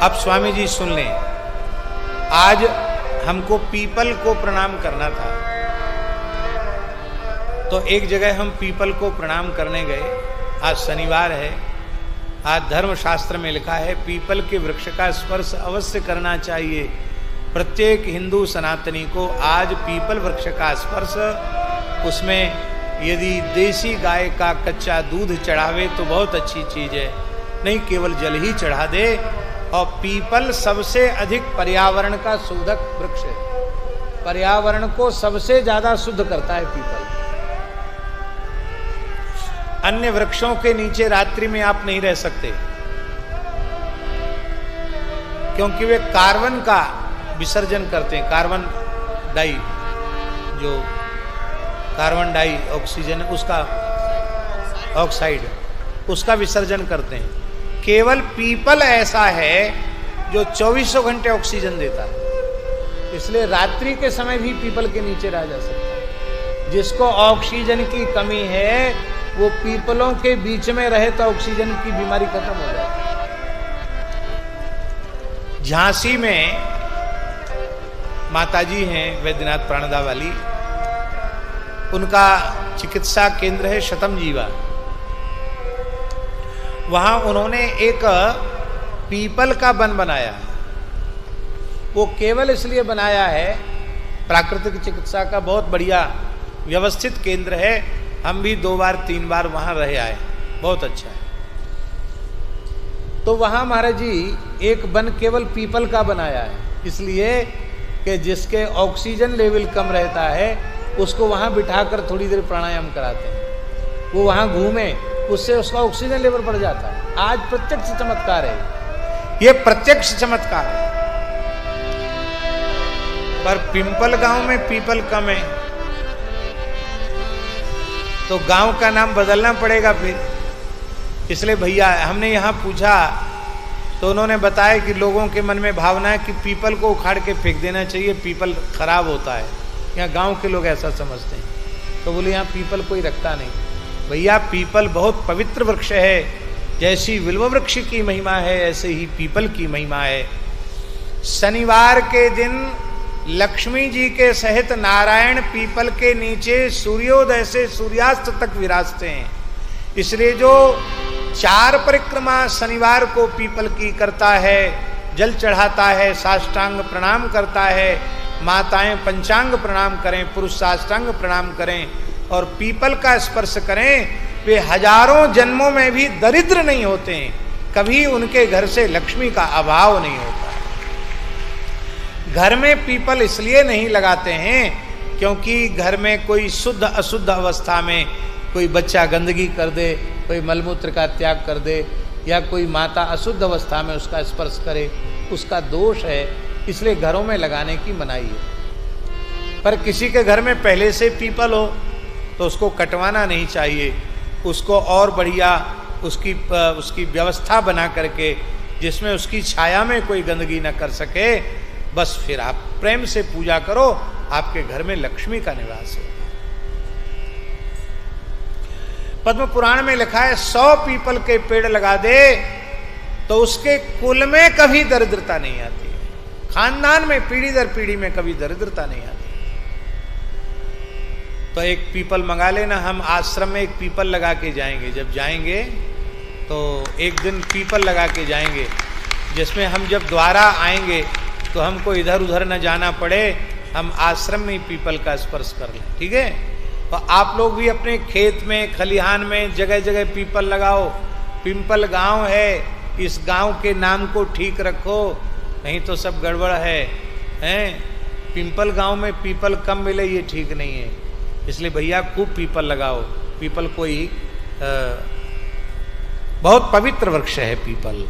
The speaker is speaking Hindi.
अब स्वामी जी सुन लें, आज हमको पीपल को प्रणाम करना था, तो एक जगह हम पीपल को प्रणाम करने गए। आज शनिवार है, आज धर्मशास्त्र में लिखा है पीपल के वृक्ष का स्पर्श अवश्य करना चाहिए। प्रत्येक हिंदू सनातनी को आज पीपल वृक्ष का स्पर्श, उसमें यदि देसी गाय का कच्चा दूध चढ़ावे तो बहुत अच्छी चीज है, नहीं केवल जल ही चढ़ा दे। और पीपल सबसे अधिक पर्यावरण का शोधक वृक्ष है, पर्यावरण को सबसे ज्यादा शुद्ध करता है पीपल। अन्य वृक्षों के नीचे रात्रि में आप नहीं रह सकते, क्योंकि वे कार्बन का विसर्जन करते हैं, कार्बन डाई, जो कार्बन डाई ऑक्सीजन, उसका ऑक्साइड, उसका विसर्जन करते हैं। केवल पीपल ऐसा है जो 24 घंटे ऑक्सीजन देता है, इसलिए रात्रि के समय भी पीपल के नीचे रहा जा सकता है। जिसको ऑक्सीजन की कमी है वो पीपलों के बीच में रहे तो ऑक्सीजन की बीमारी खत्म हो जाए। झांसी में माताजी हैं वैद्यनाथ प्राणदा वाली, उनका चिकित्सा केंद्र है शतम जीवा। वहां उन्होंने एक पीपल का वन बनाया है। वो केवल इसलिए बनाया है, प्राकृतिक चिकित्सा का बहुत बढ़िया व्यवस्थित केंद्र है। हम भी 2 बार 3 बार वहां रहे आए, बहुत अच्छा है। तो वहां महाराज जी एक वन केवल पीपल का बनाया है, इसलिए कि जिसके ऑक्सीजन लेवल कम रहता है उसको वहां बिठाकर थोड़ी देर प्राणायाम कराते हैं, वो वहां घूमे, उससे उसका ऑक्सीजन लेवल बढ़ जाता है। आज प्रत्यक्ष चमत्कार है, ये प्रत्यक्ष चमत्कार है। पर पिंपल गांव में पीपल कम है, तो गांव का नाम बदलना पड़ेगा फिर। इसलिए भैया हमने यहाँ पूछा तो उन्होंने बताया कि लोगों के मन में भावना है कि पीपल को उखाड़ के फेंक देना चाहिए, पीपल खराब होता है। यहाँ गांव के लोग ऐसा समझते हैं, तो बोले यहाँ पीपल कोई रखता नहीं। भैया पीपल बहुत पवित्र वृक्ष है, जैसी विल्व वृक्ष की महिमा है ऐसे ही पीपल की महिमा है। शनिवार के दिन लक्ष्मी जी के सहित नारायण पीपल के नीचे सूर्योदय से सूर्यास्त तक विराजते हैं। इसलिए जो 4 परिक्रमा शनिवार को पीपल की करता है, जल चढ़ाता है, साष्टांग प्रणाम करता है, माताएं पंचांग प्रणाम करें, पुरुष साष्टांग प्रणाम करें और पीपल का स्पर्श करें, वे हजारों जन्मों में भी दरिद्र नहीं होते हैं, कभी उनके घर से लक्ष्मी का अभाव नहीं होता। घर में पीपल इसलिए नहीं लगाते हैं क्योंकि घर में कोई शुद्ध अशुद्ध अवस्था में कोई बच्चा गंदगी कर दे, कोई मलमूत्र का त्याग कर दे, या कोई माता अशुद्ध अवस्था में उसका स्पर्श करे, उसका दोष है, इसलिए घरों में लगाने की मनाही है। पर किसी के घर में पहले से पीपल हो तो उसको कटवाना नहीं चाहिए, उसको और बढ़िया उसकी व्यवस्था बना करके जिसमें उसकी छाया में कोई गंदगी न कर सके, बस फिर आप प्रेम से पूजा करो, आपके घर में लक्ष्मी का निवास है। पद्म पुराण में लिखा है 100 पीपल के पेड़ लगा दे तो उसके कुल में कभी दरिद्रता नहीं आती, खानदान में पीढ़ी दर पीढ़ी में कभी दरिद्रता नहीं आती। तो एक पीपल मंगा लेना, हम आश्रम में एक पीपल लगा के जाएंगे। जब जाएंगे तो एक दिन पीपल लगा के जाएंगे, जिसमें हम जब द्वारा आएंगे तो हमको इधर उधर न जाना पड़े, हम आश्रम में पीपल का स्पर्श कर लें, ठीक है। तो आप लोग भी अपने खेत में, खलिहान में जगह जगह पीपल लगाओ। पिंपल गांव है, इस गांव के नाम को ठीक रखो, नहीं तो सब गड़बड़ है, हैं। पिंपल गांव में पीपल कम मिले ये ठीक नहीं है, इसलिए भैया खूब पीपल लगाओ। पीपल कोई बहुत पवित्र वृक्ष है पीपल।